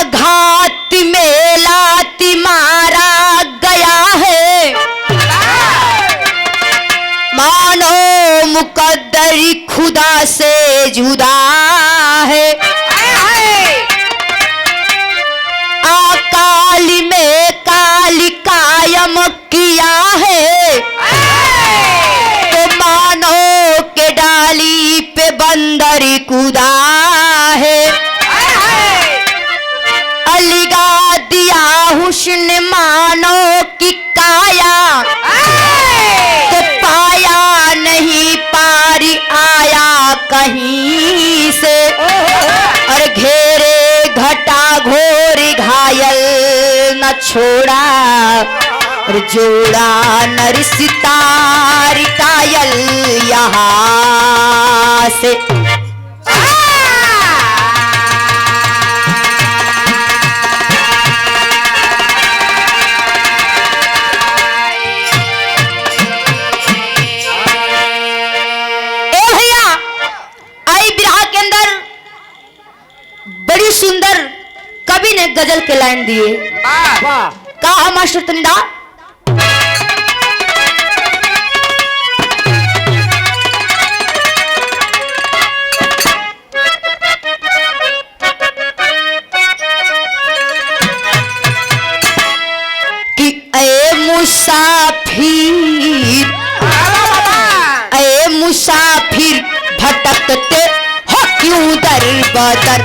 घात में लाती मारा गया है, मानो मुकद्दर खुदा से जुदा है। अकाल में काल कायम किया है, तो मानो के डाली पे बंदर कूदा है। अलगा दिया हुस्न मानो की काया, तो पाया नहीं पारी आया कहीं से। और घेरे घटा घोर घायल न छोड़ा, और जोड़ा नर सितार कायल यहाँ से। बड़ी सुंदर कवि ने गजल के लाइन दिए। कहा मास्टर तंदा, कि ए मुसाफिर भटकते हो क्यों दर बदर।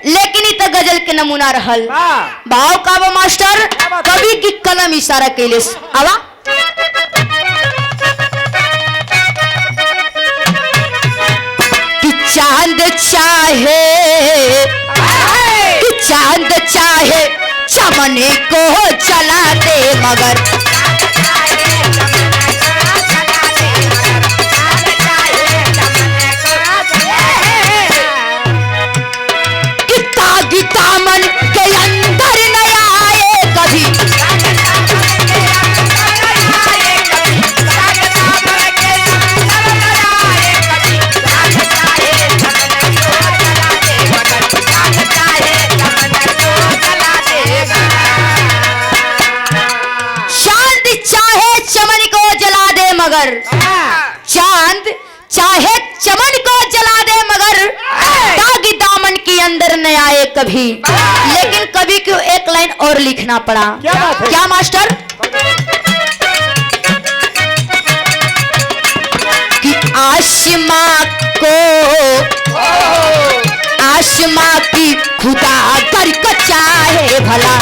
लेकिन इत गजल के नमूना रहल। भाव का वो मास्टर कवि की कलम इशारा कैले आवा। कि चांद चाहे चमन को जला दे मगर, दामन के अंदर न आए कभी। चांद चाहे चमन को जला दे मगर, चांद चाहे चमन को जला दे मगर, ताकि दामन के अंदर न आए कभी। लेकिन कवि को एक लाइन और लिखना पड़ा। क्या मास्टर? कि आसमां की खुदा कर को चाहे भला,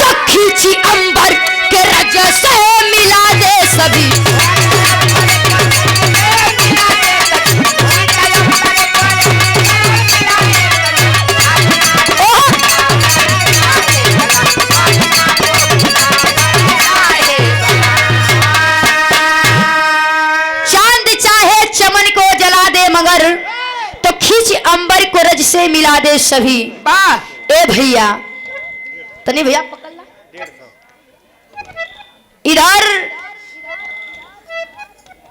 तो खींची अंबर के रज से मिला दे सभी। मगर तो खींच अंबर को रज से मिला दे सभी। ए भैया तनी भैया पकड़ ला। इधर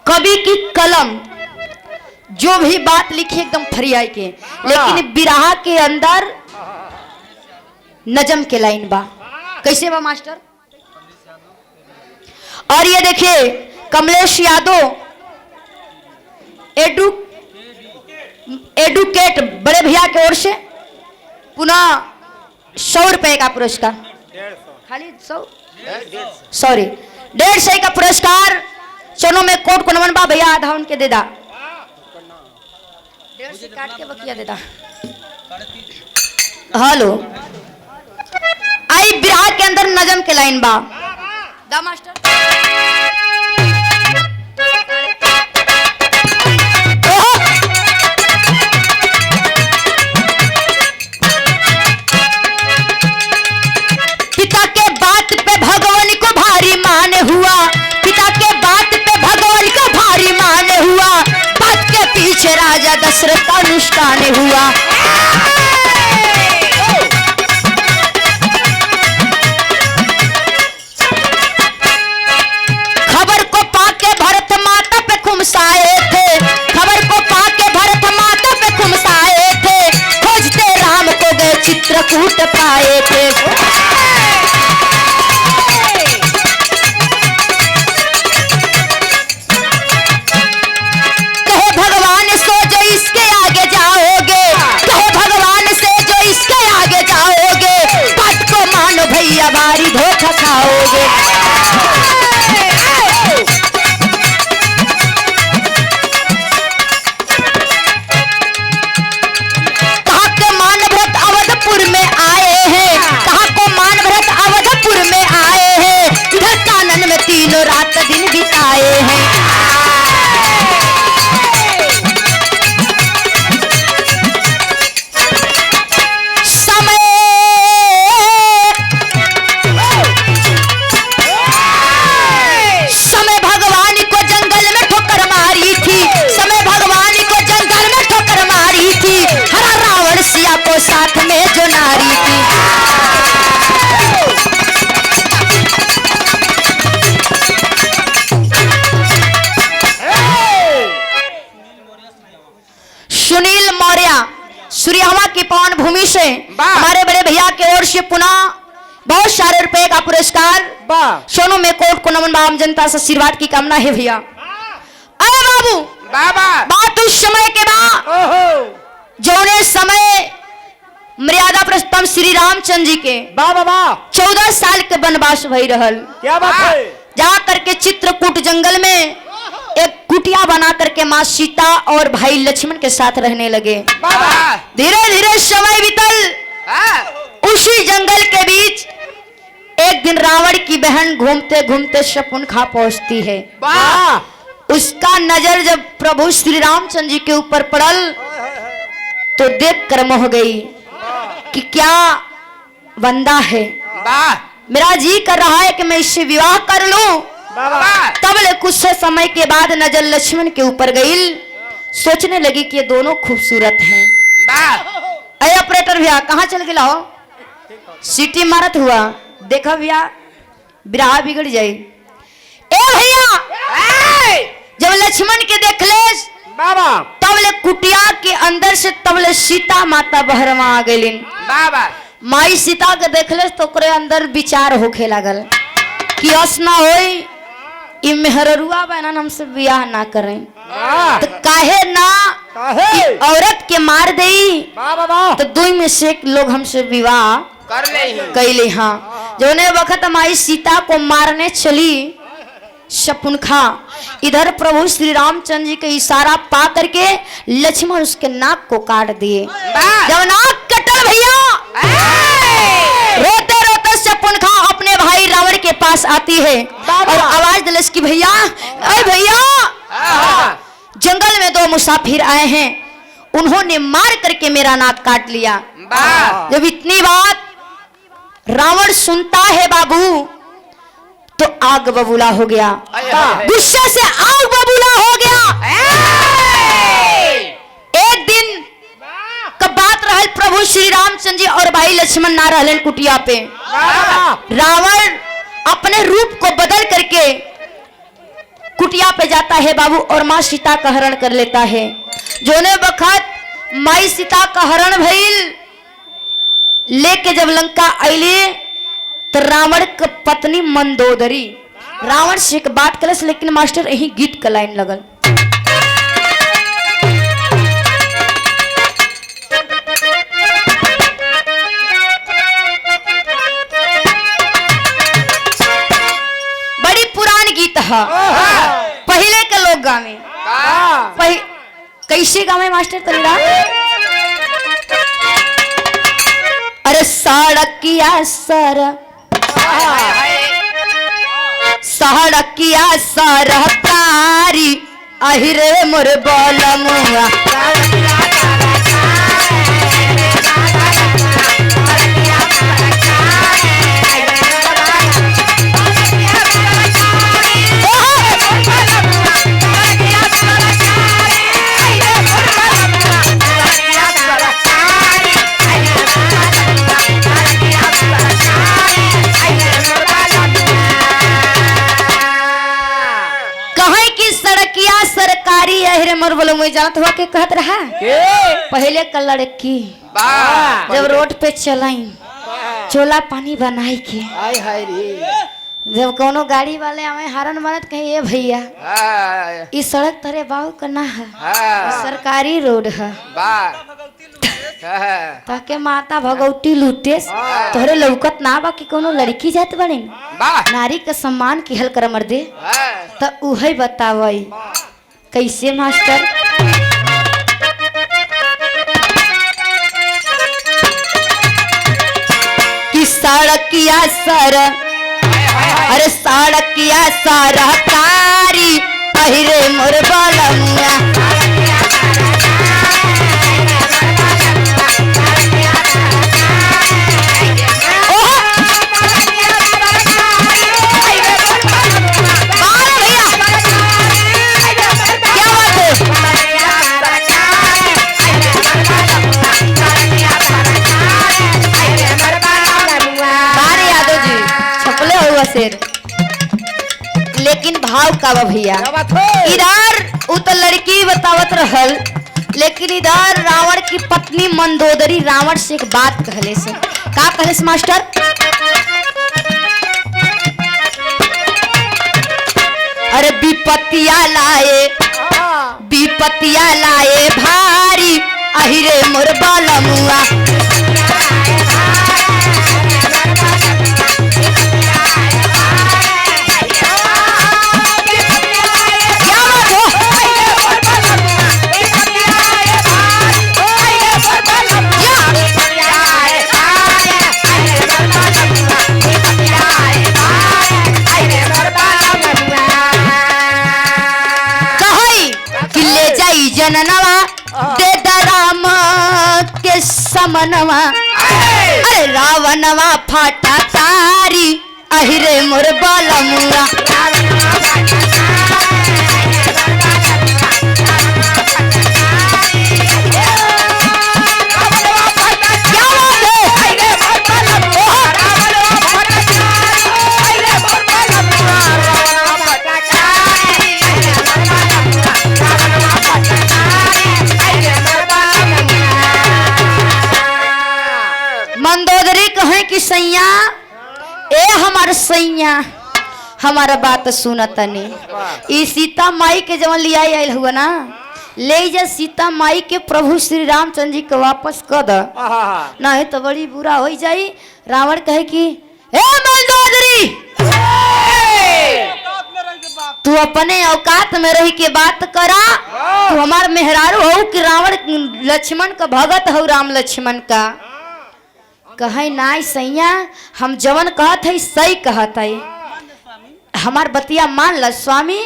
कवि की कलम जो भी बात लिखी एकदम फरियाई के, लेकिन बिरहा के अंदर नजम के लाइन बा। कैसे बा मास्टर? और ये देखिए कमलेश यादव एडुकेट बड़े भैया की ओर से पुनः 100 रुपए का पुरस्कार, खाली 100 सॉरी 150 का पुरस्कार चलो में कोट को नमन बा भैया आधा उनके दे दा 1.5 से काट के बकिया दे दा हेलो आई बिरहा के अंदर नजम के लाइन बा दा मास्टर पिता के बात पे भगवान को भारी मान हुआ पिता के बात पे भगवान को भारी मान हुआ बात के पीछे राजा दशरथ का अनुष्ठान हुआ खबर को पाके भरत माता पे खुमसाए थे खबर को पाके भरत माता पे खुमसाए थे खोजते राम को गए चित्रकूट पाए थे कहे भगवान से जो इसके आगे जाओगे कहे भगवान से जो इसके आगे जाओगे बात को मानो भैया भारी धोखा खाओगे कहा के मान भरत अवधपुर में आए हैं कहा को मान भरत अवधपुर में आए हैं इधर कानन में तीनों रात दिन बिताए हैं समय भगवान को जंगल में ठोकर मारी थी समय भगवान को जंगल में ठोकर मारी थी हरा रावण सिया को साथ में जो नारी थी सुनील मौर्य सूर्यहवा की पावन भूमि से हमारे बड़े भैया की ओर से पुनः बहुत सारे रुपए का पुरस्कार सोनू में कोट को नमन आम जनता से आशीर्वाद की कामना है भैया अरे बाबू बाबा बात उस समय के बाद जौने समय मर्यादा पुरुषोत्तम श्री रामचंद्र जी के 14 साल के वनवास भई रहल क्या बात है जा करके चित्रकूट जंगल में एक कुटिया बना करके माँ सीता और भाई लक्ष्मण के साथ रहने लगे बाबा धीरे धीरे समय बीतल उसी जंगल के बीच एक दिन रावण की बहन घूमते घूमते शकुंतला पहुंचती है उसका नजर जब प्रभु श्री रामचंद्र जी के ऊपर पड़ल तो देख कर मोह गई कि क्या बंदा है मेरा जी कर रहा है कि मैं इससे विवाह कर लूं तब ले कुछ समय के बाद नजर लक्ष्मण के ऊपर गई सोचने लगी कि ये दोनों खूबसूरत हैं अरे ऑपरेटर भैया कहाँ चल गया हो सीटी मारत हुआ देखा भैया बिरहा बिगड़ जाये ए भैया जब लक्ष्मण के देखले तब ले कुटिया के अंदर से तब ले सीता माता बहरवा आ गई माई सीता के देखले तो ओकरे अंदर विचार होखे लागल कि असना होई इ मेहरुआ बहन हमसे बियाह ना करें तो काहे ना औरत के मार दई तो दो में से एक लोग हमसे विवाह कैले हाँ जोने वक्त हमारी सीता को मारने चली शकुंतला इधर प्रभु श्री रामचंद्र जी के इशारा पा करके लक्ष्मण उसके नाक को काट दिए जब नाक कटल भैया रोते रोते शकुंतला अपने भाई रावण के पास आती है और आवाज दिलस की भैया अरे भैया जंगल में 2 मुसाफिर आए हैं उन्होंने मार करके मेरा नाक काट लिया जब इतनी बात रावण सुनता है बाबू तो आग बबूला हो गया गुस्से से आग बबूला हो गया एक दिन का बात रहल प्रभु श्री रामचंद्र जी और भाई लक्ष्मण ना रहलन कुटिया पे रावण अपने रूप को बदल करके कुटिया पे जाता है बाबू और माँ सीता का हरण कर लेता है जोने वक्त माई सीता का हरण भइल लेके जब लंका अली तो रावण की पत्नी मंदोदरी रावण से एक बात कलस लेकिन मास्टर यही गीत का लाइन लगल बड़ी पुरान गीत है पहले गावे कैसे गावे मास्टर तरीरा अरे सड़किया सड़किया सरकारी अहिरे मोर बलमुआ सरकारी अहिरे मोर बोलो मुझे जानत हुआ के कहत रहा पहले का लड़की जब रोड पे चलाई चोला पानी बनाई के जब कोनो गाड़ी वाले आवे हारन मारत कहे ये भैया इस सड़क तरे बाबू का ना है सरकारी रोड है ताके माता भगवती लूटे तोहरे लौकत ना बा कि कोनो लड़की जात बने नारी का सम्मान की हल कर मर दे तो उहे बतावई कैसे मास्टर कि सड़किया सर अरे सड़किया सरकारी अहिरे मोर बलमुआ लेकिन भाव का भैया इधर उ तो लड़की बतावत रहल लेकिन इधर रावण की पत्नी मंदोदरी रावण से एक बात कहले से का कहले से मास्टर अरे विपत्तिया लाए भारी अहिरे मोर बलमुआ जननवा दे राम के समनवा अरे रावणवा फाटा तारी अहिरे मोर बलमुआ मंदोदरी कहे कि सैया ए हमार सैया हमारा बात सुनतनी ई सीता माई के जवन लिया आयल हुआ ना ले जा सीता माई के प्रभु श्री रामचंद्र जी के वापस कर द नहीं तो बड़ी बुरा हो जाई रावण कहे कि ए मंदोदरी तू अपने औकात में रही के बात करा तू हमार मेहरारू हो कि रावण लक्ष्मण का भगत हो राम लक्ष्मण का कहे नाई सैया हम जवन कहत है सही कहत है हमार बतिया मान ल स्वामी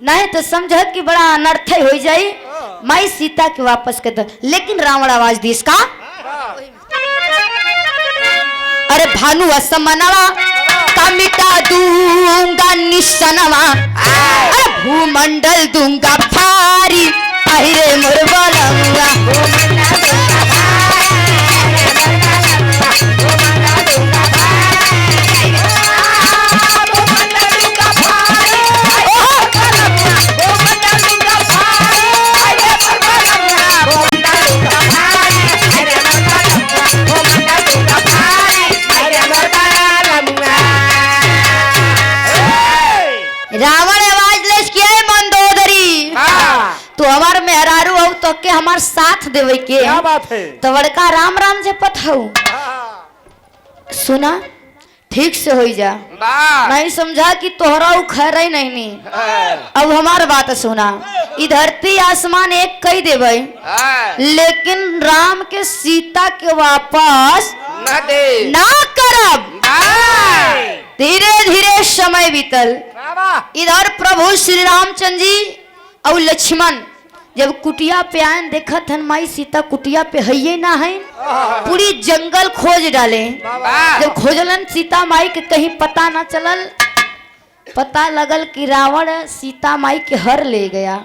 नहीं तो समझत कि बड़ा अनर्थ हो जाई माई सीता के वापस कर दो लेकिन रावण आवाज दी इसका अरे भानु असमनवा का मिटा दूंगा निशनवा अरे भूमंडल दूंगा फारी अहिरे मोर बलमुआ रावण आवाज लेस किया है मंदोदरी तो हमार मेहरारू हो तो के हमार साथ देवे के क्या बात है तो बड़का राम राम जपत हो सुना ठीक से हो जा, नहीं समझा कि तोहरा उ खैर ही नहीं। अब हमार बात सुना, ई धरती आसमान एक कही देवे, लेकिन राम के सीता के वापस ना करब। धीरे धीरे समय बीतल, इधर प्रभु श्री रामचंद्र जी और लक्ष्मण जब कुटिया पे आए, देखत हन माई सीता कुटिया पे है ना है, पूरी जंगल खोज डाले। जब खोजलन सीता माई के कहीं पता ना चलल, पता लगल कि रावण सीता माई के हर ले गया।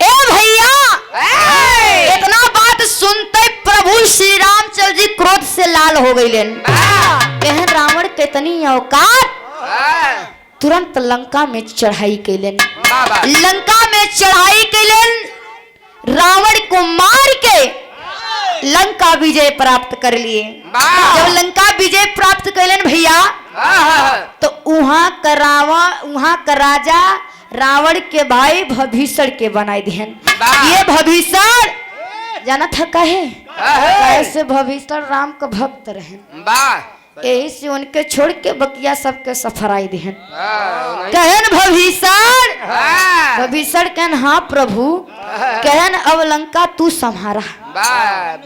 ए भैया, इतना बात सुनते प्रभु श्री रामचंद्र जी क्रोध से लाल हो गए। कहन रावण कितनी औकात, तुरंत लंका में चढ़ाई कैलन। लंका में चढ़ाई कैलन, रावण को मार के लंका विजय प्राप्त कर लिए। जब लंका विजय प्राप्त कैलन भैया, तो वहां का राजा रावण के भाई भभीषण के बनाए दिहन। ये भभीषण जाना था कहे, कैसे भभीषण राम का भक्त रहे, यही से उनके छोड़ के बकिया सबके सफराई दिहन। कहन भभीषण कहन हाँ प्रभु, कहन अब लंका तू संहारा।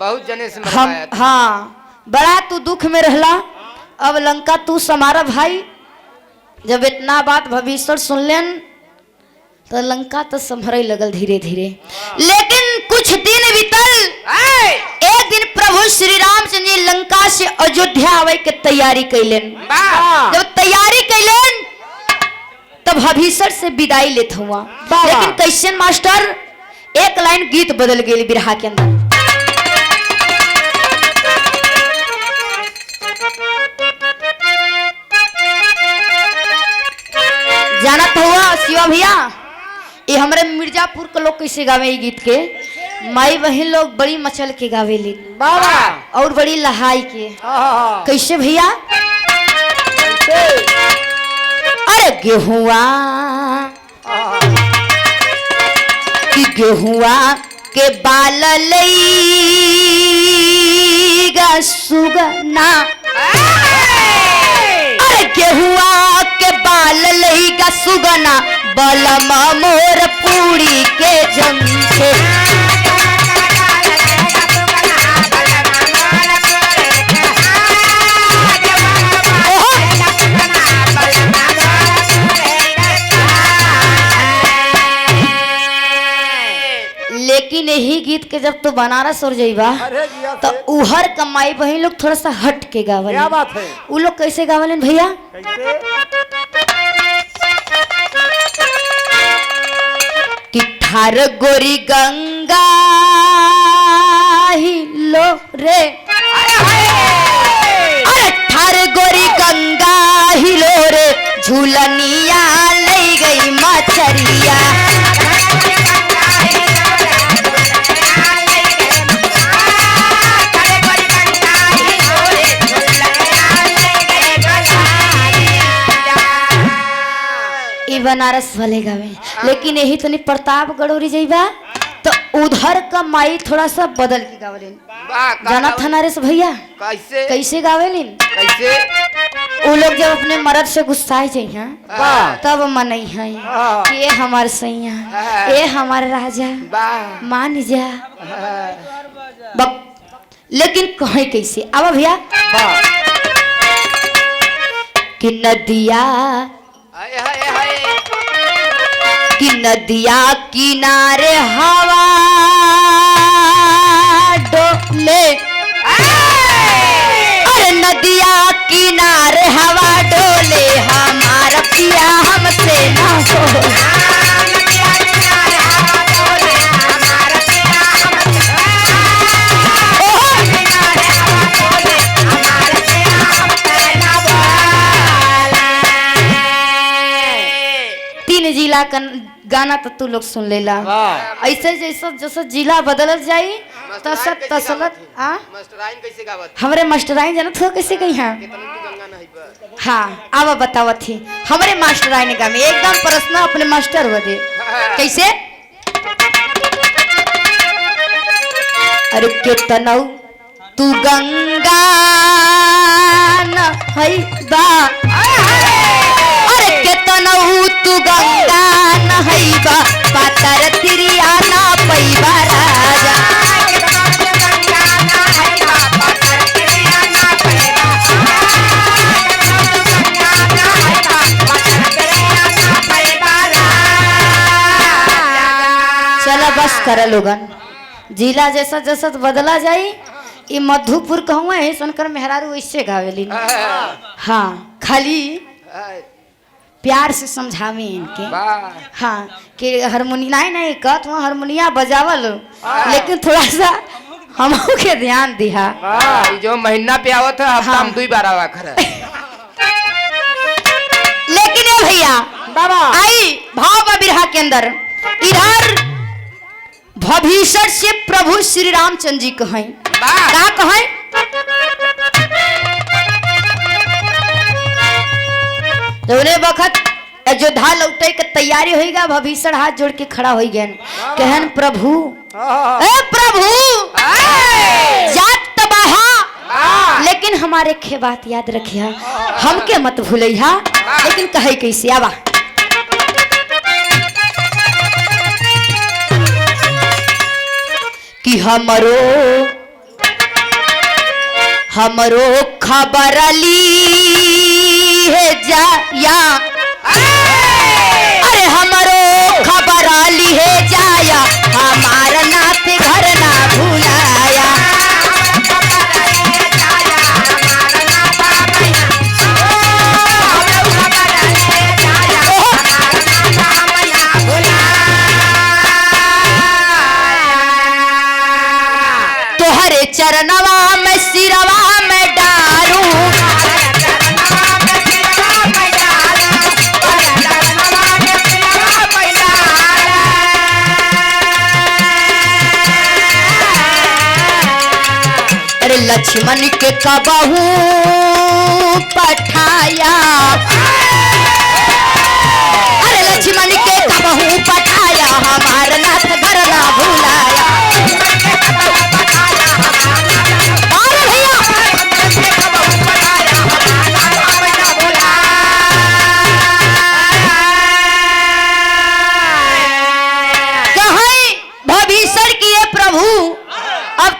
बहुत जने से हम हाँ बड़ा तू दुख में रहला, अब लंका तू संहारा भाई। जब इतना बात भभीषण सुन लेन, तो लंका तो संभरे लगल धीरे धीरे। लेकिन कुछ दिन बीतल, एक दिन प्रभु श्री रामचंद्र जी लंका से अयोध्या आवे के तैयारी कैलन। जब तैयारी कैलन, तब भभीषण से विदाई लेत हुआ। लेकिन कैसन मास्टर, एक लाइन गीत बदल गई बिरहा के अंदर। जानत हुआ शिवा भैया, ये हमारे मिर्जापुर के लोग कैसे गावे ये गीत के, माई बहन लोग बड़ी मचल के गावे ले और बड़ी लहाई के। कैसे भैया, अरे गेहुआ कि गेहुआ के बाल लईगा सुगना, अरे गेहुआ के बाल लईगा सुगना, बलमा मोर पूरी के जमके। लेकिन यही गीत के जब तू बनारस और जाइबा, तो उहर कमाई बहन लोग थोड़ा सा हट के गावल। क्या बात है? उ लोग कैसे गावलन भैया, कि ठार गोरी गंगा ही लो रे, अरे ठार गोरी गंगा ही लो रे, झूलनिया ले गई मछरिया। बनारस वाले गावे, लेकिन यही तो नहीं प्रतापगढ़ और जाइबा, तो उधर का माई थोड़ा सा बदल के गावलिन। जाना था नरेश भैया कैसे गावेलिन, वो लोग जब अपने मर्द से गुस्साए जाइए तब मनई है, ये हमारे सैया, ये हमारे राजा, मान जा। लेकिन कहे कैसे, अब भैया कि नदिया कि नदिया किनारे हवा डोले, अरे नदिया किनारे हवा डोले, हमारा पिया हमसे ना हो। जिला का गाना तो तू लोग सुन लेला, ऐसे जैसा जैसा जिला बदलत जाई तसत तसलत। हमारे मास्टराइन जानत हो कैसे गई हैं? हाँ अब बतावत थी हमारे मास्टराइन का में एकदम प्रश्न अपने मास्टर हो दे कैसे। अरे कितना तू गंगा न हई बा अरे केतनऊ तू गंगा न हई बा पातर तिरिया ना पैबा राजा चला बस कर लोगन जिला जैसा जैसा बदला जाई ये मधुपुर कहूँ है सुनकर मेहरारू इससे गावेली हाँ खाली प्यार से समझावे इनके हाँ कि हारमोनिया नहीं कहत वहाँ हारमोनिया बजावल लेकिन थोड़ा सा हम के ध्यान दिया जो महीना पे आवत है हफ्ता में 2 बार आवा कर लेकिन ये भैया बाबा आई भाव बिरहा के अंदर इधर भविष्य से प्रभु श्री रामचंद्र जी कहें का कहें जोने वक्त अयोध्या लौटे के तैयारी होएगा भविष्य हाथ जोड़ के खड़ा हो गया कहन प्रभु ए प्रभु जात तबाहा लेकिन हमारे खे बात याद रखिया हमके मत भूलिया लेकिन कहे कैसे आवा कि हमरो खबर ली है जाया अरे हमरो खबर ली है जाया हमारा नाथ घर ना भुलाया तोहरे चरणवा में सिरवा में डारू अरे लक्ष्मण के कबहू पठाया अरे लक्ष्मण के कबहू पठाया हमार नाथ घर ना भुलाया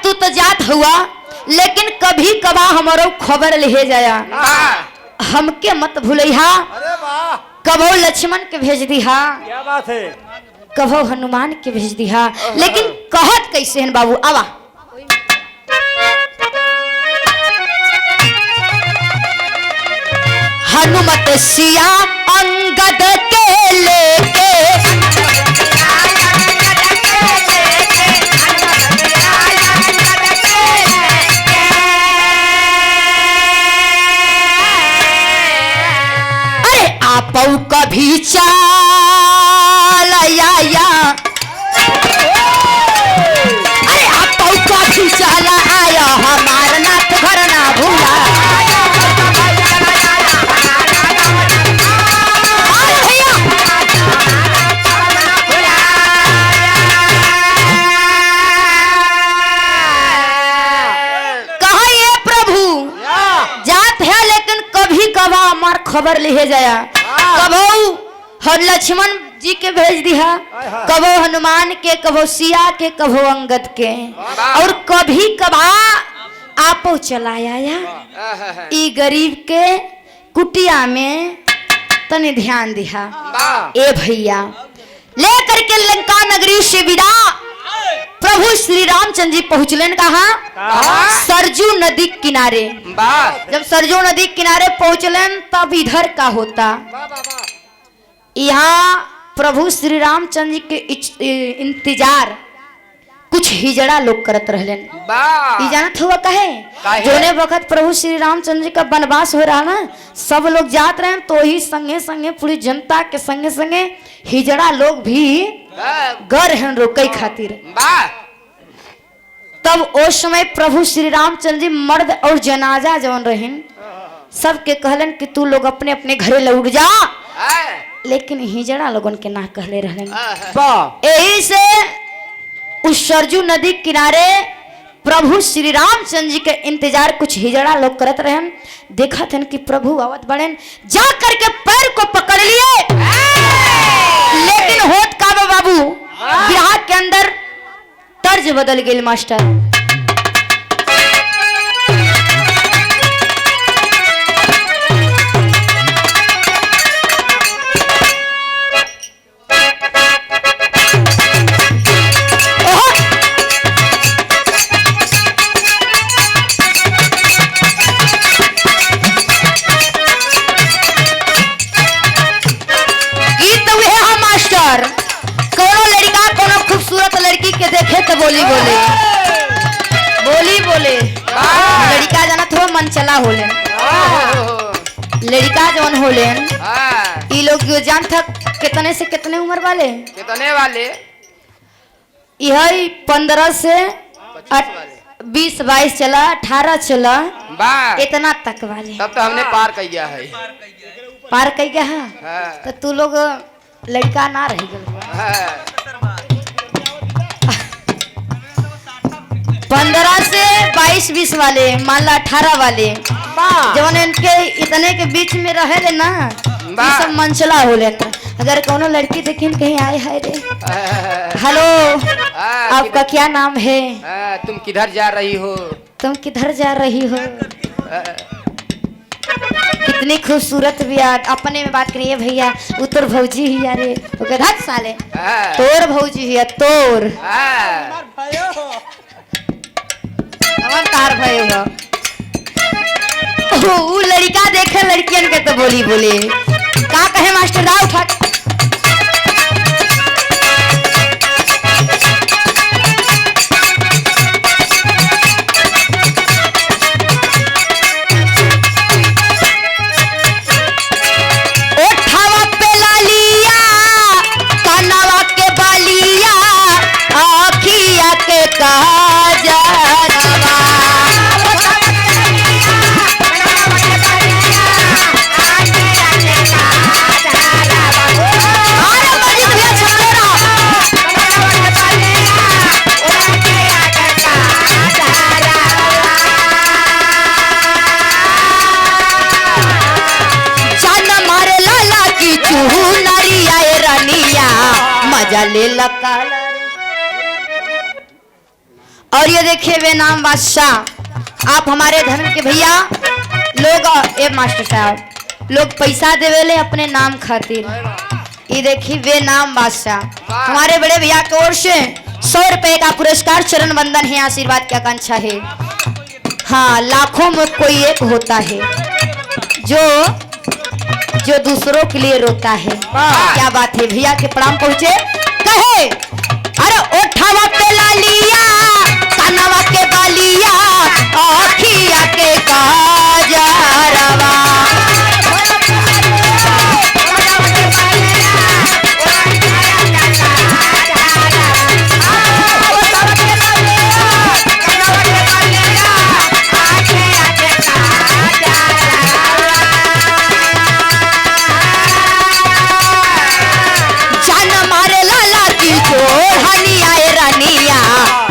तू तो जात हुआ लेकिन कभी कभा हमारो खबर ले जाया हमके मत भूलिहा कभो लक्ष्मण के भेज दिहा क्या बात है कभो हनुमान के भेज दिहा लेकिन कहत कैसे हैं बाबू आवा हनुमत सिया अंगद के लेके आपऊ कभी चाल आया अरे आपऊ कभी चाल आया हमार नाथ घर ना भूला कहा ये प्रभु जात है लेकिन कभी कभा हमार खबर ले जाया कबो हर लक्ष्मण जी के भेज दिया कबो हनुमान के कबो सिया के कबो अंगद के और कभी कभा आपो चलाया ई गरीब के कुटिया में तने ध्यान दिया ए भैया लेकर के लंका नगरी से विदा प्रभु श्री रामचंद्र जी पहुंचलन कहा सरजू नदी किनारे जब सरजू नदी किनारे पहुंचलन तब इधर का होता यहाँ प्रभु श्री रामचंद्र जी के इंतजार कुछ हिजड़ा लोग करत रहलन ई जानत हुआ कहे जोने वक्त प्रभु श्री रामचंद्र जी का वनवास हो रहा ना सब लोग जात रहे तो ही संगे संगे पूरी जनता के संगे संगे हिजड़ा लोग भी गर हैं रोके खातिर तब उस समय प्रभु श्री रामचंद्र जी मर्द और जनाजा जवन रहन सबके कहलन कि तू लोग अपने अपने घरे लौट जा लेकिन हिजड़ा लोगन के ना कहले रहलन यही से उस सरजू नदी किनारे प्रभु श्री रामचंद्र जी के इंतजार कुछ हिजड़ा लोग करत रहन। देखा थे कि प्रभु आवत बड़न, जा करके पैर को पकड़ लिए। लेकिन होत का बा बाबू, बिहार के अंदर तर्ज बदल गई मास्टर। कोनो लड़का कोनो खूबसूरत लड़की के देखे तो बोली बोले लड़का जानत हो मन चला होले। लड़का जौन होले ई लोग जान था कितने से कितने उम्र वाले, कितने वाले? यही 15 से 20 22 चला, 18 चला, इतना तक वाले। तब तो हमने पार कर गया है। पार कर गया है तो तू लोग लड़का ना रही गल। 15 से 22 20 वाले, मान ला 18 वाले जवन इनके इतने के बीच में रहे ना, ये सब मंचला हो लेना। अगर कोनो लड़की देखी कहीं आए है रे, हेलो आपका क्या नाम है? तुम किधर जा रही हो? तुम किधर जा रही हो? कितनी खूबसूरत भी यार। अपने में बात करिए भैया, उतर भौजी ही यारे, ओके धत साले तोर भौजी ही तोर तार भाई हो। वो लड़का देखे लड़कियन के तो बोले का कहे मास्टर दा उठा। और ये देखिए वे नाम बादशाह, आप हमारे धर्म के भैया लोग, ए मास्टर साहब लोग पैसा देवेले अपने नाम खातिर। ये देखिए वे नाम बादशाह, हमारे बड़े भैया की ओर से 100 रुपए का पुरस्कार, चरण वंदन है, आशीर्वाद की आकांक्षा है। हाँ, लाखों में कोई एक होता है जो दूसरों के लिए रोता है। क्या बात है, भैया के प्रणाम पहुंचे। कहे अरे ओठावा पे लालिया, कानवा के बालिया, आँखिया के काजरवा।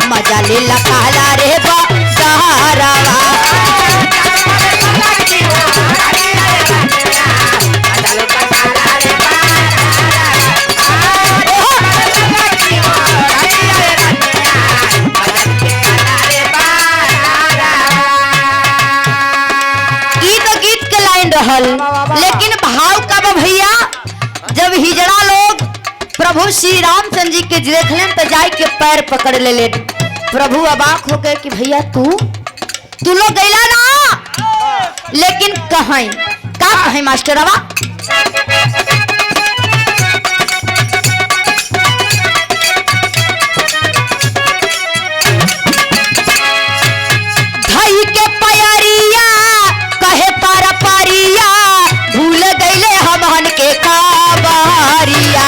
मजा ले लकाला रे बहारवा। गीत के लाइन रहल, लेकिन भाव का भैया जब हिजड़ा लोग प्रभु श्री रामचंद्र जी के देखले तो जाय के पैर पकड़ ले। प्रभु अबाक हो गए कि भैया तू लोग गैला ना, लेकिन कहीं का कहीं मास्टर अबा। धई के पयरिया कहे पारा पारिया, भूल गईले हमहन के काबरिया।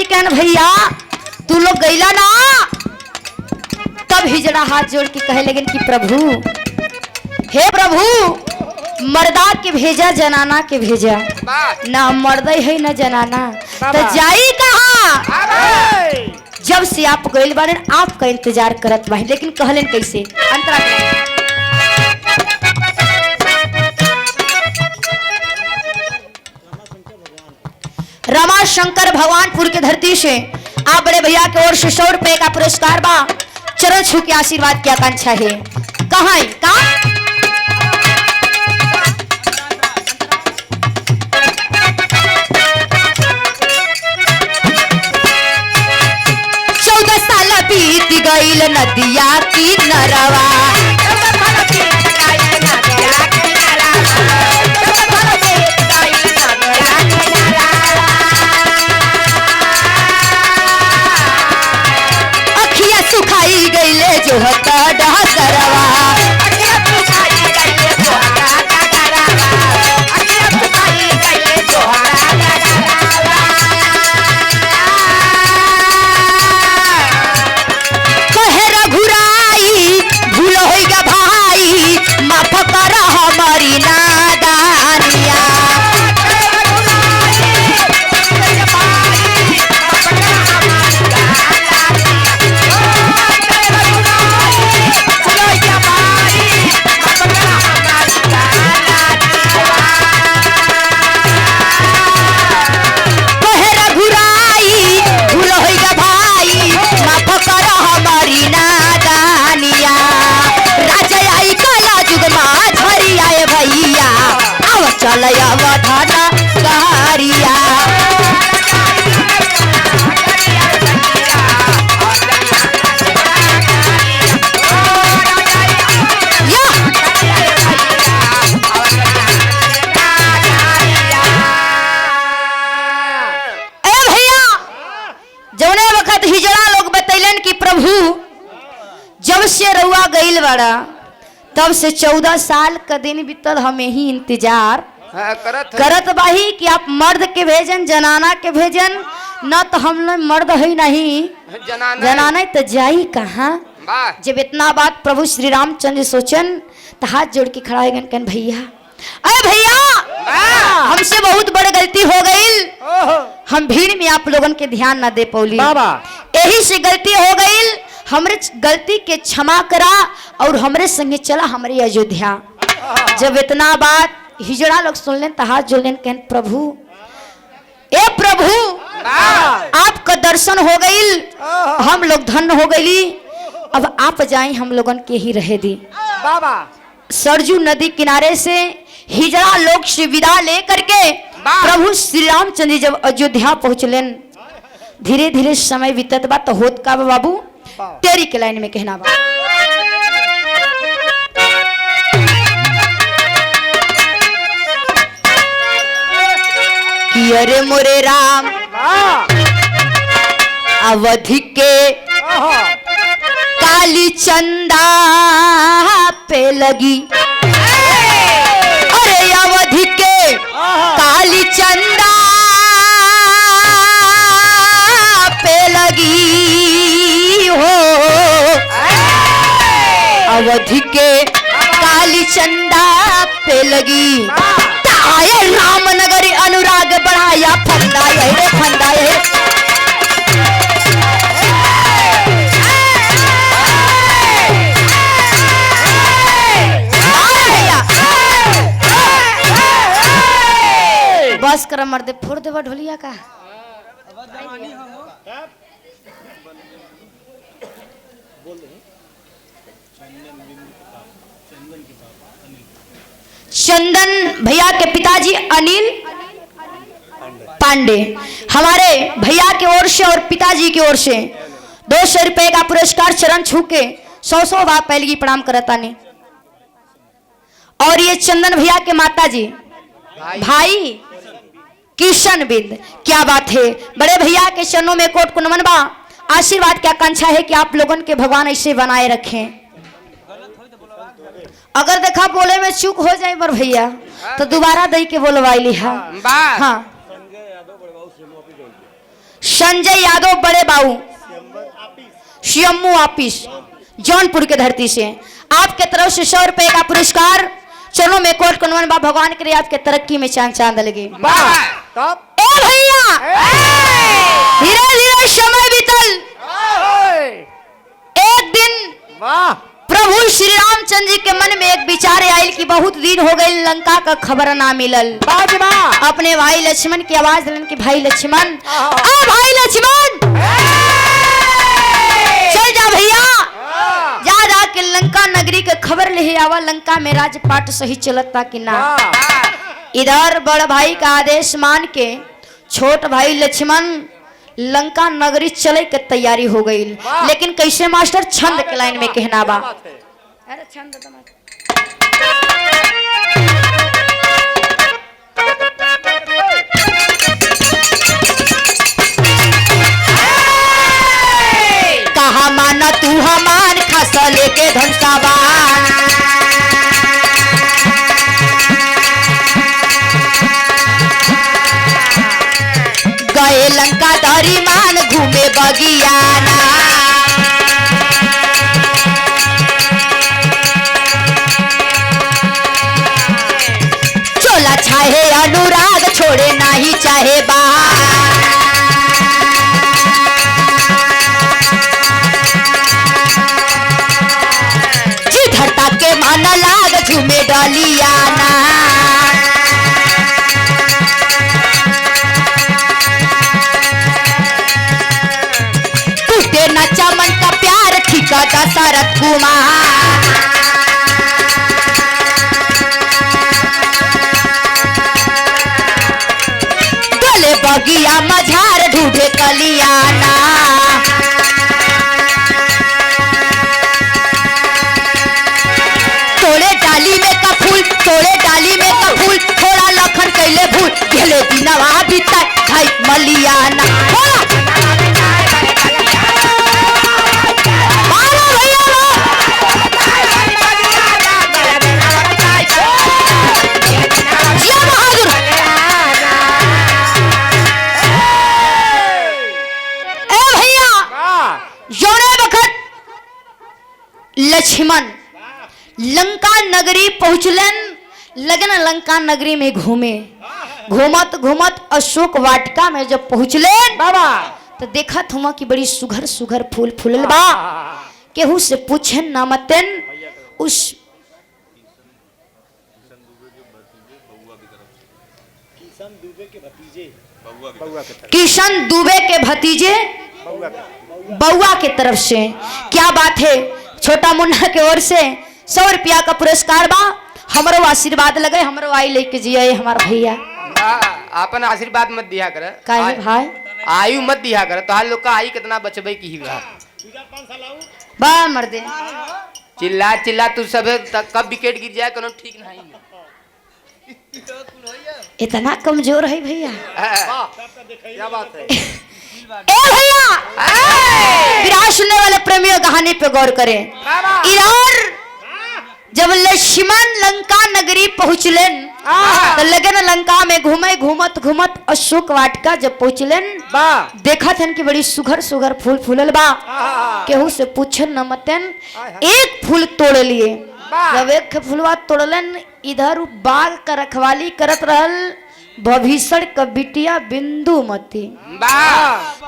पिताजी कहन भैया तू लोग गईला ना। तब हिजड़ा हाथ जोड़ के कहे लेकिन कि प्रभु, हे प्रभु, मर्दा के भेजा जनाना के भेजा, ना मर्द है ना जनाना, तो जाई कहाँ? जब से आप गइल बारे आपका इंतजार करत बा, लेकिन कहलन कैसे? अंतरा रमा शंकर भगवानपुर के धरती से आप बड़े भैया के ओर से 100 रुपए का पुरस्कार बा। चरण छू के आशीर्वाद की आकांक्षा है। कहाँ है? कहाँ? बीत गईल नदिया की नरवा, अखिया सुखाई गईले जो हता डहकरवा, चलया वधाना गारिया। जौने वक्त हिजड़ा लोग बतैलन कि प्रभु जब से रउआ गइल बड़ा तब से 14 साल का दिन बीतल, हमें ही इंतजार करत बाही कि आप मर्द के भेजन जनाना के भेजन, न तो हम लोग मर्द है नहीं जनाना तो जाई कहाँ? जब इतना बात प्रभु श्री रामचंद्र सोचन तो हाथ जोड़ के खड़ा है कहन भैया, अरे भैया हमसे बहुत बड़ी गलती हो गई, हम भीड़ में आप लोगन के ध्यान न दे पौली, यही से गलती हो गई, हमरे गलती के क्षमा करा और हमरे संगे चला हमारे अयोध्या। जब इतना बात हिजड़ा लोग सुन लें तो हाथ जोड़ लें कहन प्रभु, ए प्रभु आपका दर्शन हो गई, हम लोग धन्य हो गई, अब आप जाएं हम लोगन के ही रहे दी। सरजू नदी किनारे से हिजड़ा लोग से विदा ले करके प्रभु श्री रामचंद्र जब अयोध्या पहुंचलेन, धीरे धीरे समय बीतत बा तो होत का बाबू तेरी के लाइन में कहना बा। कि अरे मोरे राम अवधि के काली चंदा पे लगी, अरे अवधि के काली चंदा पे लगी हो, अवधि के काली चंदा पे लगी, आए रामनगरी अनुराग बढ़ाया फंदा रे फंदा बस कर मर्दे फोड़ देवा ढोलिया का। चंदन भैया के पिताजी अनिल पांडे हमारे भैया की ओर से और पिताजी की ओर से 200 रुपए का पुरस्कार चरण छू के 100 बार पहले प्रणाम करता ने। और ये चंदन भैया के माता जी भाई किशन बिंद, क्या बात है, बड़े भैया के चरणों में कोट कुनमन बा। आशीर्वाद की आकांक्षा है कि आप लोगों के भगवान ऐसे बनाए रखें। अगर देखा बोले में चूक हो जाए बर भैया तो दोबारा दई के बोलवाई लिहा। हाँ संजय यादव बड़े बाबू शियम्मू ऑफिस जौनपुर के धरती से आपके तरफ से 100 रुपए का पुरस्कार। चलो मैं कोट कनवन बा भगवान करे आपके तरक्की में चांद लगे। ए भैया धीरे धीरे समय बीतल। एक दिन प्रभु श्री रामचंद्र जी के मन में एक विचार आयल कि बहुत दिन हो गई लंका का खबर ना मिलल। अपने भाई लक्ष्मण की आवाज दिलन कि भाई लक्ष्मण, भाई लक्ष्मण चल जा भैया, जा जाके लंका नगरी के खबर ले आवा, लंका में राजपाट सही चलता कि ना। इधर बड़ भाई का आदेश मान के छोट भाई लक्ष्मण लंका नगरी चले के तैयारी हो गई। लेकिन कैसे मास्टर? छंद के लाइन में कहना बा। अरे छंद कहा माना तू हमान खसा लेके धनसाबान, गए लंका दरी मान घूमे बगियाना। चोला चाहे अनुराग छोड़े नहीं चाहे बाहर, जिधर के मन लाग झूमे डलियाना। टूटे न चमन का प्यार ठीका दशरथ कुमार, गले बगिया मझार ढूंढे कलियाना। तोड़े डाली में का फूल, तोड़े डाली में का फूल, थोड़ा लखन कैले भूल, घेले दिनवा बीता भाई मलियाना। लक्ष्मण लंका नगरी पहुंचलन, लगन लंका नगरी में घूमे। घूमत घूमत अशोक वाटिका में जब पहुंचले बाबा तो देखा हुआ कि बड़ी सुघर सुघर फूल फूलल बा। केहू से पूछन ना मतन। उस किशन दुबे के भतीजे बउआ के तरफ से क्या बात है। छोटा मुन्ना के ओर से 100 रुपया का पुरस्कार बा। हमरो आशीर्वाद लगे, हमरो आई लेके जिये हमारा भैया। अपन आशीर्वाद मत दिया कर, काहे भाई आयु मत दिया कर। तो लोग का आई कितना बचबे की बा मर दे। चिल्ला चिल्ला तू सब कब विकेट गिर जाए कोनो ठीक नहीं। इतना कमजोर है भैया। क्या बात है। ए भैया विराट सुनने वाले प्रेमियों कहानी पे गौर करें। इधर जब लक्ष्मण लंका नगरी पहुंचलन तो लगन लंका में घूमे घूमत घूमत अशोक वाटिका जब पहुंचलन देखा थन कि बड़ी सुघर सुघर फूल फूलल बा। केहू से पूछन न मतन। एक फूल तोड़ लिए। जब एक फूलवा तोड़लन इधर बाघ का रखवाली करत रहल भविष्य का बिटिया बिंदुमती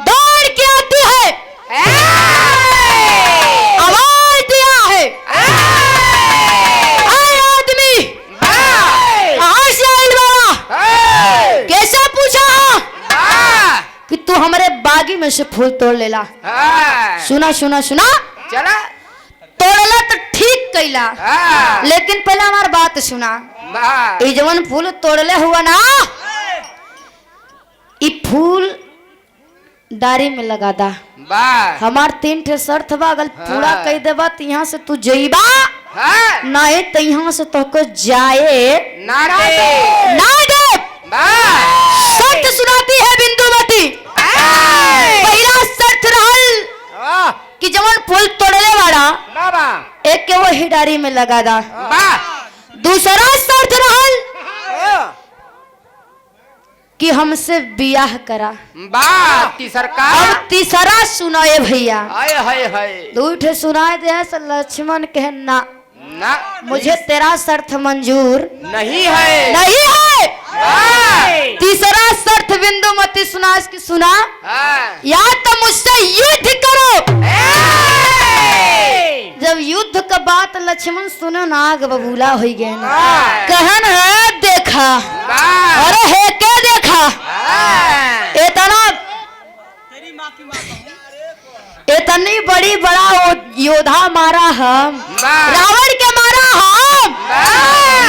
दौड़ के आती है, आवाज दिया है, आदमी कहां से आइल बा? कैसे पूछा कि तू हमारे बागी में से फूल तोड़ लेला? सुना सुना सुना चला तोड़ला तो ठीक कैला, लेकिन पहले हमारी बात सुना। ये जवन फूल तोड़ले हुआ ना, ये फूल डारी में लगा दा। हमार 3 ठे शर्त बा, अगर पूरा कह देबा तो यहाँ से तू जइबा, नहीं तो यहाँ से तो जाए ना दे। शर्त सुनाती है बिंदुमती। पहला शर्त रहल कि जवन फूल तोड़ले वाला एक के वही डारी में लगा दा। दूसरा शर्त रहल कि हमसे बियाह करा। वाह तीसर का अब तीसरा सुनाए भैया। हाय हाय हाय दूठे सुनाए दे से लक्ष्मण कहे ना, ना मुझे तेरा शर्त मंजूर नहीं है। नहीं है। हाँ। तीसरा शर्त बिंदुमती सुना की सुना, हाँ। या तो मुझसे युद्ध करो। जब युद्ध का बात लक्ष्मण सुनो ना, आग बबूला हो गए ना। कहन है देखा, अरे है के देखा, इतनी बड़ी बड़ा योद्धा मारा हम, रावण के मारा हम,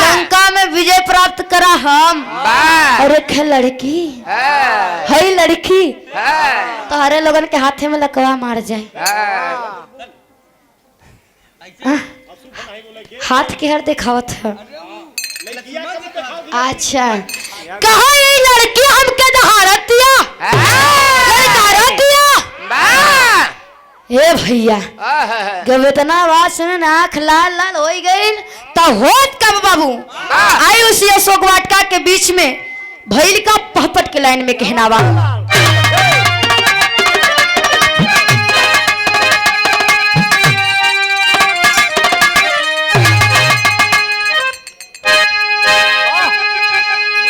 लंका में विजय प्राप्त करा हम। और एक है लड़की, है लड़की तो हरे लोगन के हाथे में लकवा मार जाए। हाथ के हर दिखावत है। अच्छा कहा ये लड़की हमके दहाड़त दिया, लड़कारत दिया। हे भैया जब इतना आवाज सुने ना आँख लाल लाल हो गई तो होत कब बाबू आई उसी अशोक वाटिका के बीच में भैल का पहपट के लाइन में कहनावा।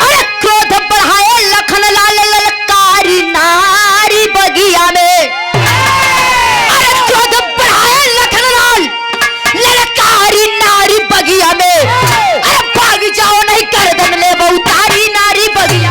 अरे क्रोध बढ़ाए लखन लाल ललकारी नारी बगिया में, नारी बगिया में, अरे भाग जाओ नहीं गर्दन ले बहु तारी नारी बगिया।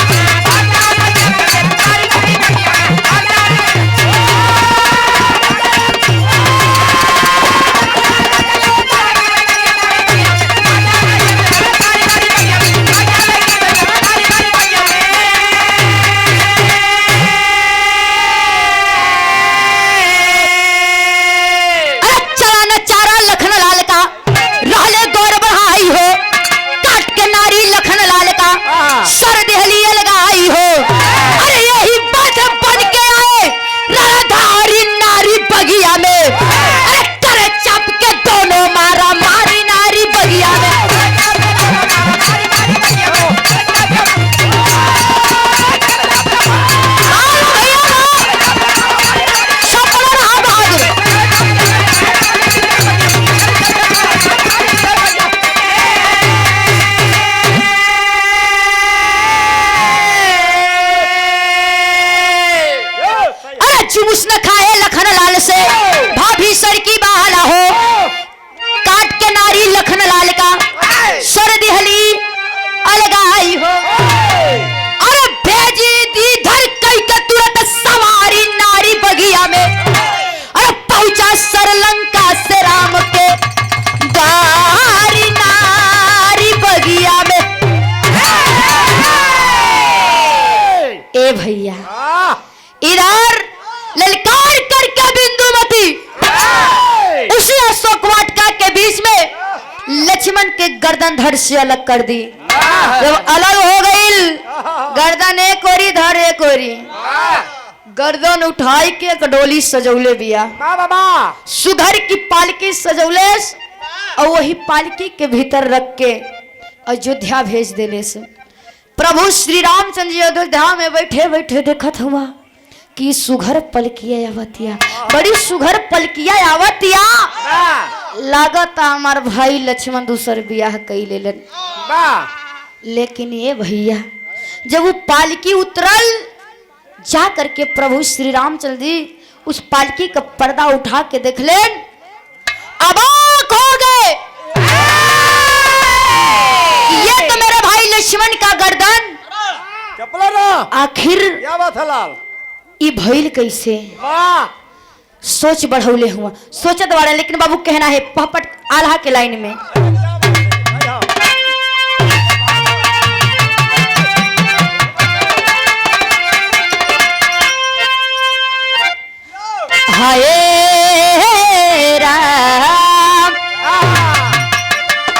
सर दहलिए लगाई हो, अरे यही बात बन के आए राधारी नारी बगिया में, अरे करे चप के दोनों मारा मारी नारी बगिया में। उसने खाए लखन लाल से भाभी सर की बहाला हो, काट के नारी लखन लाल का सर दिहली अलगाई हो। अरे भेजी दी धर कई का तुरंत सवारी नारी बगिया में, अरे पहुंचा सर लंका से राम के द्वारी नारी बगिया में। ए भैया इधर ललकार करके बिंदुमती उसी अशोक वाटिका के बीच में लक्ष्मण के गर्दन धड़ से अलग कर दी। जब अलग हो गई गर्दन एक ओरी धड़ एक ओरी, गर्दन उठाई के एक डोली सजौले बिया, सुधर की पालकी सजौले और वही पालकी के भीतर रख के अयोध्या भेज देले से। प्रभु श्री रामचंद्र जी अयोध्या में बैठे बैठे देखत हुआ कि सुघर पलकिया आवतिया, बड़ी सुघर पलकिया आवतिया। लागत हमार भाई लक्ष्मण दूसर बियाह कई लेलन। लेकिन ये भैया जब वो पालकी उतरल जा करके प्रभु श्री रामचंद्र जी उस पालकी का पर्दा उठा के देख लेन, अबाक हो गए। ये तो मेरे भाई लक्ष्मण का गर्दन आखिर क्या बात है लाल, ई भइल कैसे? सोच बढ़ौले हुआ सोचत बाड़ा, लेकिन बाबू कहना है पहपट आल्हा के लाइन में। हाय राम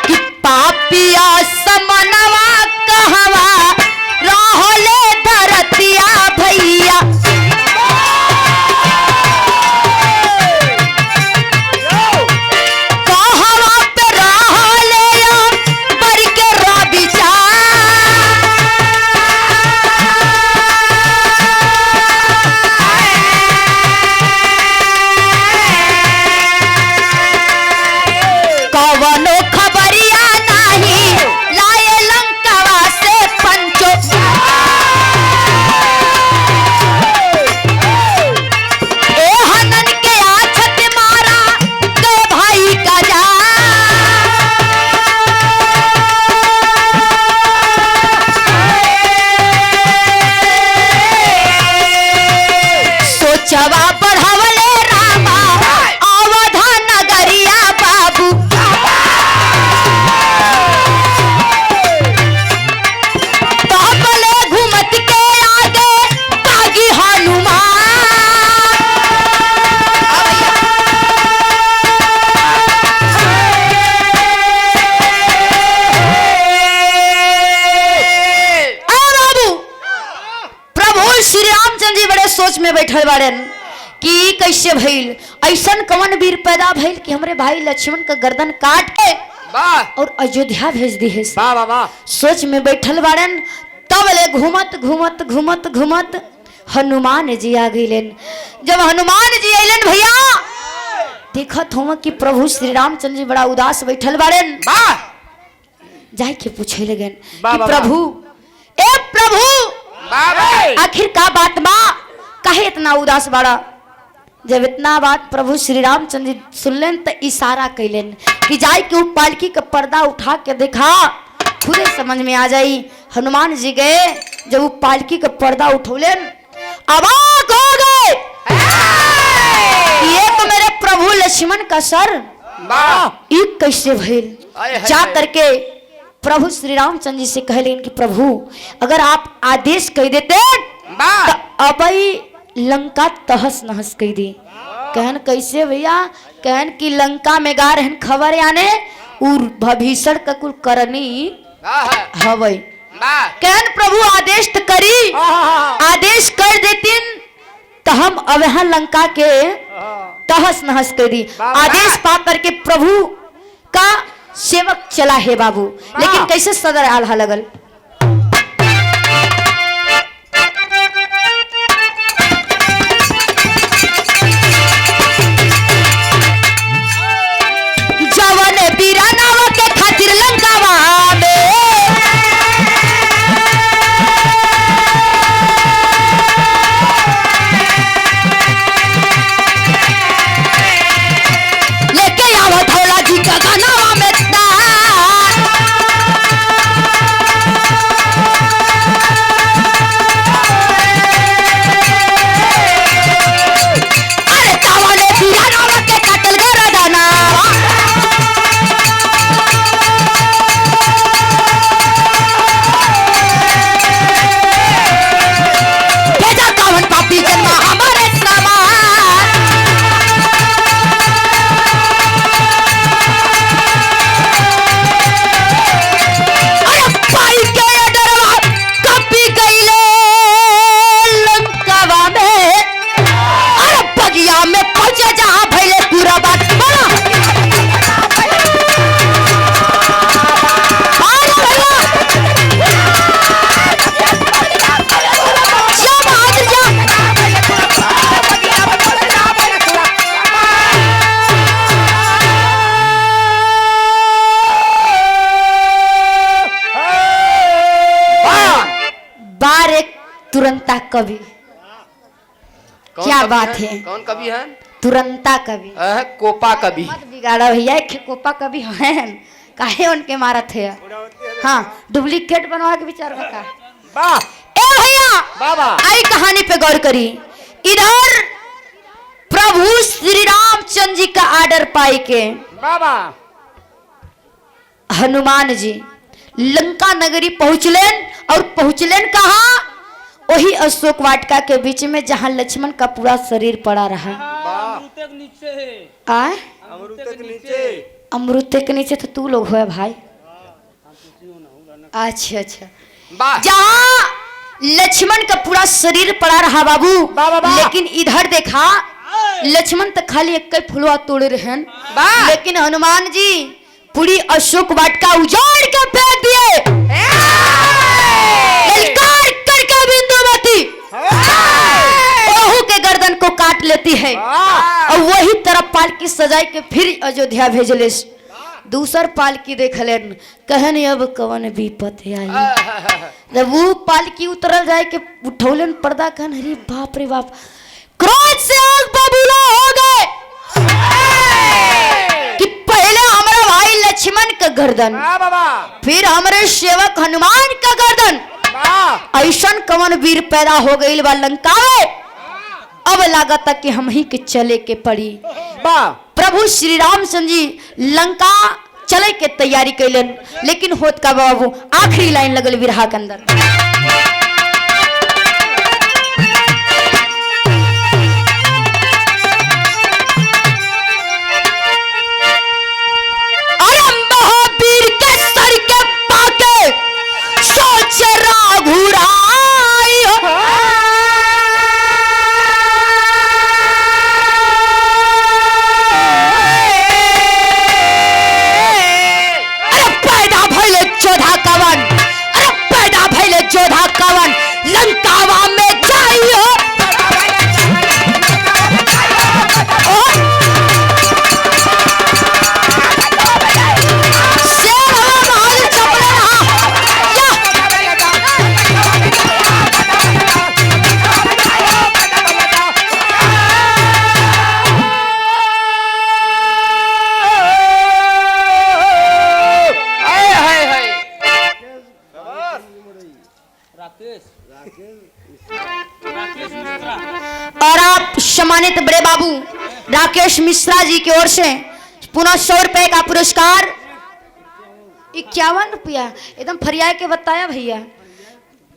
कि पापिया समनवा कहवा रहले धरतिया भैया। सोच में बैठल बाड़न कि कैसे भइल, ऐसन कवन वीर पैदा भइल कि हमरे भाई लक्ष्मण का गर्दन काट के और अयोध्या भेज दी है। सोच में बैठल बाड़न, तब ले घूमत घूमत घूमत घूमत हनुमान जी आ गईलन। जब हनुमान जी अइलन भैया, देखत हो कि प्रभु श्री रामचंद्र जी बड़ा उदास बैठल बाड़न। जाए के पूछे लगन कि प्रभु, ए प्रभु, आखिर का बात बा, काहे इतना उदास बाड़ा? जब इतना बात प्रभु श्री रामचंद्र जी सुनलन तो इशारा कैलन कि जाए के पालकी का पर्दा उठा के देखा, खुदे समझ में आ जाई। हनुमान जी गए, जब वो पालकी का पर्दा उठौलन, अवाक हो गए, ये तो मेरे प्रभु लक्ष्मण का सर, ये कैसे भइल? जा करके प्रभु श्री रामचंद्र जी से कहलेन कि प्रभु, अगर आप आदेश कह देते तो अब लंका तहस नहस कह दी। कहन कैसे भैया? कहन कि लंका में गा रहन खबर आने उर भभीषण का कुल करनी हवै। कहन प्रभु आदेश तो करी, आदेश कर देतीन तो हम अब यहाँ लंका के तहस नहस कर दी। आदेश पा करके प्रभु का सेवक चला है बाबू, लेकिन कैसे सदर आल्हा लगल। जवन बीरानावा के खातिर लंकावा में लेके आवत होला जी का गानावा में तुरंता कवि। क्या बात है? कौन कवि है? तुरंता कवि। कोपा कवि। मत बिगाड़ा भैया, कोपा कवि है, काहे उनके मारत है? हाँ, डुप्लीकेट बनवा के विचार का। ए भैया बाबा, आई कहानी पे गौर करी। इधर प्रभु श्री रामचंद्र जी का आर्डर पाई के बाबा हनुमान जी लंका नगरी पहुंचलेन, और पहुंचलेन कहा? वही अशोक वाटिका के बीच में जहां लक्ष्मण का पूरा शरीर पड़ा रहा। अमृत के नीचे तो तू लोग हो भाई। अच्छा अच्छा, जहां लक्ष्मण का पूरा शरीर पड़ा रहा बाबू। लेकिन इधर देखा, लक्ष्मण तो खाली एक फुलवा तोड़ रहे हैं, लेकिन हनुमान जी पूरी अशोक वाटिका उजाड़ के फेंक दिए। बहू के गर्दन को काट लेती है, और वही तरफ पालकी सजाई के फिर अयोध्या भेजले। दूसर पालकी देख लेन, कहन अब कवन विपत आई। जब वो पालकी उतरल जाए के उठौलन पर्दा, कहन अरे बाप रे बाप, क्रोध से आग बबूला हो गए कि पहले हमारा भाई लक्ष्मण का गर्दन, फिर हमारे सेवक हनुमान का गर्दन, ऐसन कवन वीर पैदा हो गई बा लंका में। अब लागत कि हम ही के चले के पड़ी। प्रभु श्री रामचंद्र जी लंका चले के तैयारी कैलन, लेकिन होत का बाबू आखिरी लाइन लगल विरहा के अंदर। और आप सम्मानित बड़े बाबू राकेश मिश्रा जी की ओर से पुनः 100 रुपए का पुरस्कार 51 रुपया एकदम फरिया के बताया भैया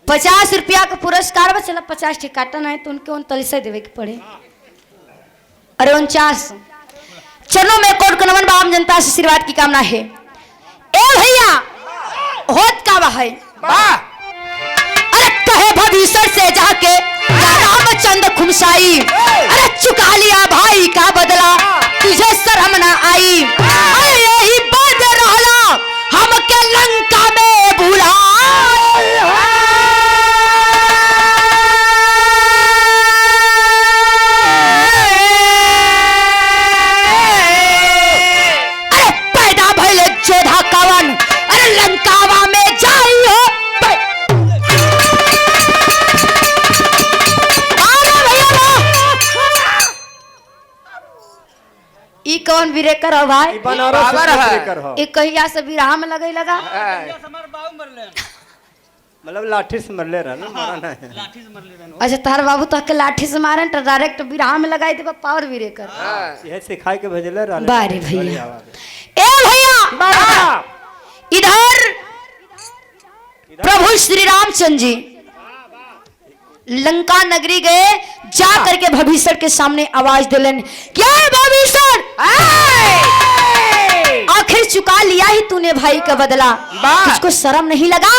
50 रुपया का पुरस्कार बस चला 50 ठे काटन है तो उनके 39 देवे के पड़े अरे 49 चरणों में कोट कनवन बाम जनता से आशीर्वाद की कामना है ए भैया होत का बा है अरे कहे भविष्य से जाके रामचंद्र खुमसाई अरे चुका लिया भाई का बदला तुझे शर्म ना आई अरे यही बद रहला हम के लंका में भूला अरे पैदा भइले जोधा कवन अरे लंकावा में जाई हो ई कौन विरेकर हो भाई एक कहिया से विराह में लगे लगा मतलब लाठी से मरले रहा ना मारना है अच्छा तार बाबू तो के लाठी से मारे तो डायरेक्ट विराह में लगाई दे पावर विरेकर यह सिखाई के भेजले रहा बारे भैया ए भैया इधर प्रभु श्री रामचंद्र जी लंका नगरी गए जा करके भविष्य के सामने आवाज दिलन क्या है भविष्य आखिर चुका लिया ही तूने भाई का बदला तुझको शर्म नहीं लगा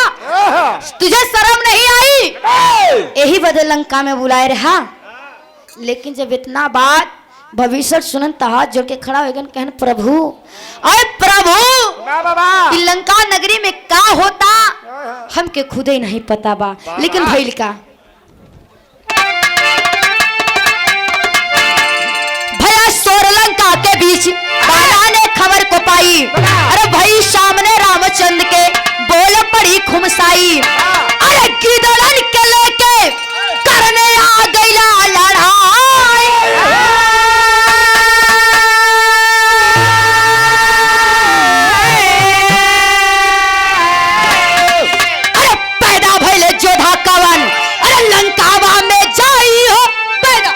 तुझे शर्म नहीं आई यही बदल लंका में बुलाए रहा लेकिन जब इतना बात भविष्य सुनन तो हाथ जोड़ के खड़ा हो गए कहन प्रभु अरे प्रभु लंका नगरी में क्या होता हमके खुद ही नहीं पता बा लेकिन भइल का लंका के बीच बाला ने खबर को पाई अरे भाई सामने रामचंद्र के बोल पड़ी खुमसाई अरे गिदड़न के लेके करने आ गईला लड़ाई अरे पैदा भइले जोधा कवन अरे लंकावा में जाई हो पैदा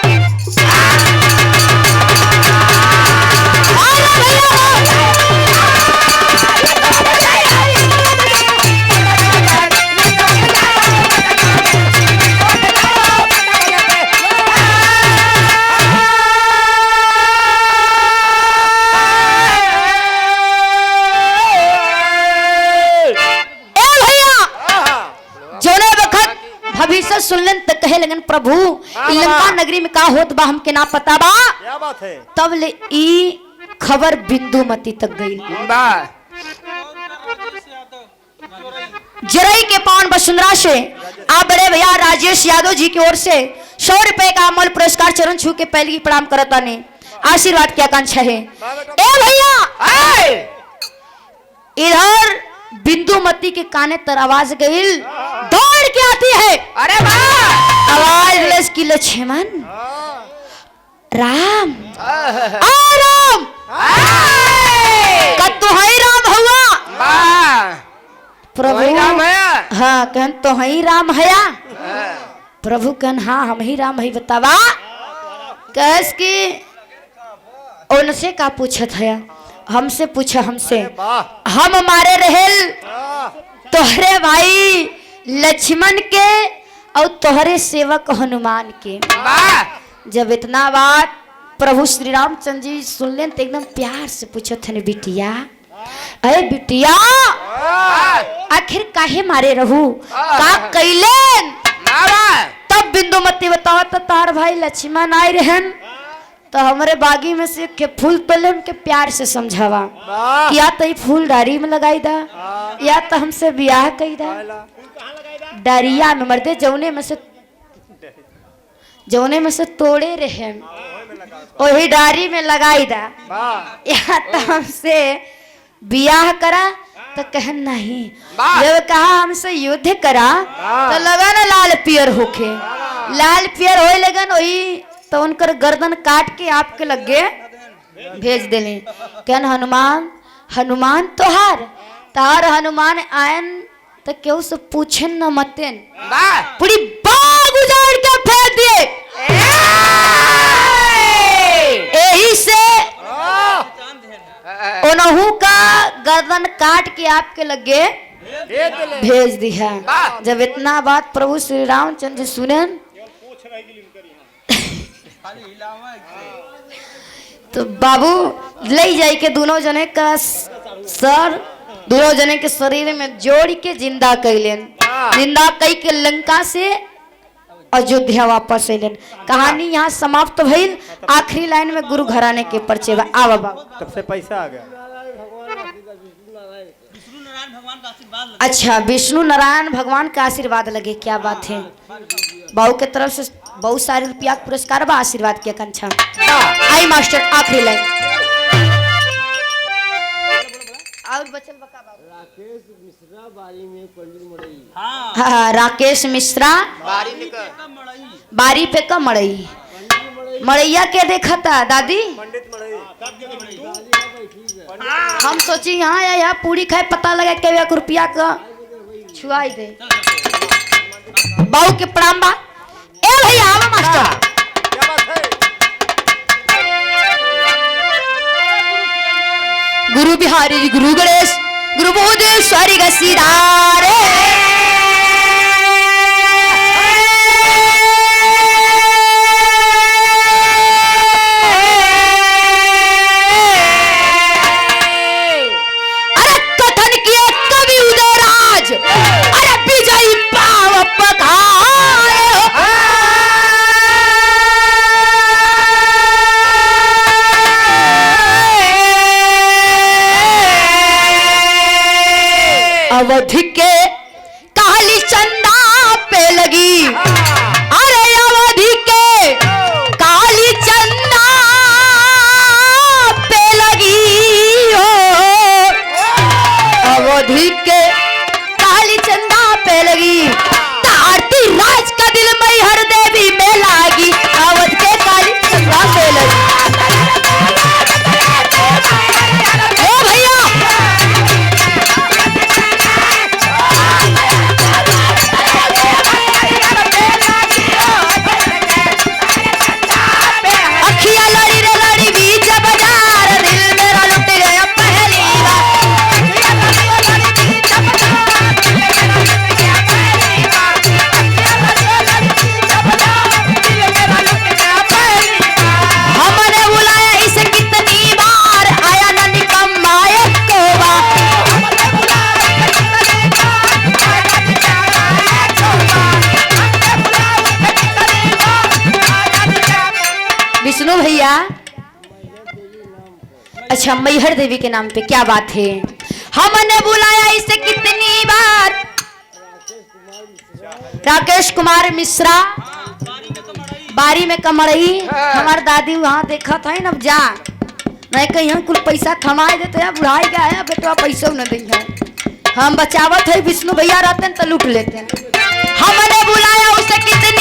भविष्य सुनलन त कहे लगन प्रभु लंका नगरी में का होत बा हमके ना पता बा क्या बात है तब ले ई खबर बिंदुमती तक गई जरई के पावन वसुंधरा से आप बड़े भैया राजेश यादव जी की ओर से 100 रुपए का अमल पुरस्कार चरण छू के पहले प्रणाम करता ने आशीर्वाद की आकांक्षा है ए भैया इधर बिंदुमती के काने तर आवाज गई दौड़ के आती है अरे वाह आवाज लस की लक्ष्मण राम राम कब तो है राम हुआ प्रभु राम है हाँ कहन तो है राम हया प्रभु कहन हाँ हम ही राम है बतावा कस की उनसे का पूछत है हमसे पूछा हमसे हम हमारे रहेल तोहरे भाई लक्ष्मण के और तोहरे सेवक हनुमान के जब इतना बात प्रभु श्री रामचंद्र जी सुन लें तो एकदम प्यार से पूछो थे बिटिया अरे बिटिया आखिर काहे मारे रहू का कैलेन तब बिंदुमती बताओ तो तार भाई लक्ष्मण आए रहन तो हमारे बागी में से के फूल तोले उनके प्यार से समझावा कि या तो फूल डारी में लगाई दा या तो हमसे ब्याह कई दा डारिया में मर्दे जौने में से तोड़े रहे वही डारी में लगाई दा या तो हमसे ब्याह करा तो कहन नहीं जब कहा हमसे युद्ध करा तो लगा ना लाल पियर होके लाल पियर होए लगन वही तो उनकर गर्दन काट के आपके लगे भेज देले कहन हनुमान हनुमान तोहार तार हनुमान आयन तो क्यों से पूछे न मतेन वाह पूरी बाग उजाड़ के फेंक दिए। यही से उनहू का गर्दन काट के आपके लगे भेज दिया। जब इतना बात प्रभु श्री रामचंद्र जी सुने तो बाबू ले जाई के दोनों जने का सर दोनों जने के शरीर में जोड़ के जिंदा कैलेन। जिंदा कई के लंका से अयोध्या वापस अलन। कहानी यहाँ समाप्त भइल। आखिरी लाइन में गुरु घराने के परिचय बा। आ बाबा तब से पैसा आ गया। अच्छा विष्णु नारायण भगवान का आशीर्वाद लगे। क्या बात है। बाबू के तरफ से बहुत सारे रुपया का पुरस्कार बा आशीर्वाद की आकांक्षा। आई मास्टर आखिरी लाइन और बचल बका बाबू। राकेश मिश्रा बारी में पंडित मड़ई। हाँ राकेश मिश्रा बारी पे का मड़ई। मड़ैया के देखा था दादी। हम सोची यहाँ या यहाँ पूरी खाए पता लगा के 1 रुपया का छुआई दे। बाबू के प्रणाम बा। ए भैया आवा मास्टर। क्या बात है। गुरु बिहारी गुरु गणेश गुरु बोधेश्वरी गसीदारे अरे कथन किए कवि उदयराज अरे विजयी पाव पखारे अवधि के काली चंदा पे लगी। अरे अवधि के काली चंदा पे लगी हो। अवधि के काली चंदा पे लगी। तारती राज का दिल मैहर देवी में लागी। अवध के काली चंदा पे लगी। ओ भैया अखियां लड़ी रे लड़ी बीच बाजार दिल मेरा लुट गया पहली बार। हमने बुलाया इसे कितनी बार आया न निकम्मा एक को विष्णु भैया। अच्छा मैहर देवी के नाम पे क्या बात है। हमने बुलाया इसे कितनी बार राकेश कुमार मिश्रा बारी में कमरई। हमार दादी वहाँ देखा था न जा नहीं कहीं कुल पैसा थमाए देते हैं। बुढ़ाई का है बेटवा पैसा न देंगे। हम बचावत है विष्णु भैया रहते हैं तो लूट लेते हैं। हमने बुलाया उसे कितनी